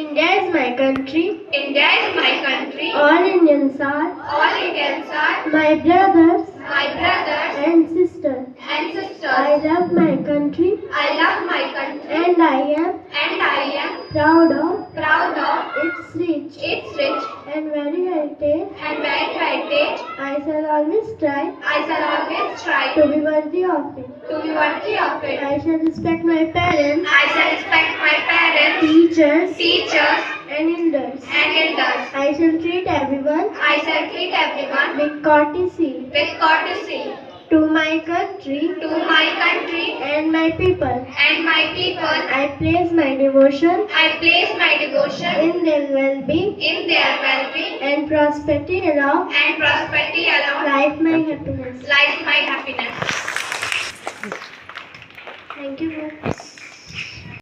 India is my country. India is my country. All Indians are my brothers and sisters. I love my country and I am proud of its rich and very heritage. I shall always try to be worthy of it. I shall respect my parents, teachers and elders. I shall treat everyone with courtesy. To my country and my people, I place my devotion in their well-being and prosperity along life my happiness. Thank you, folks.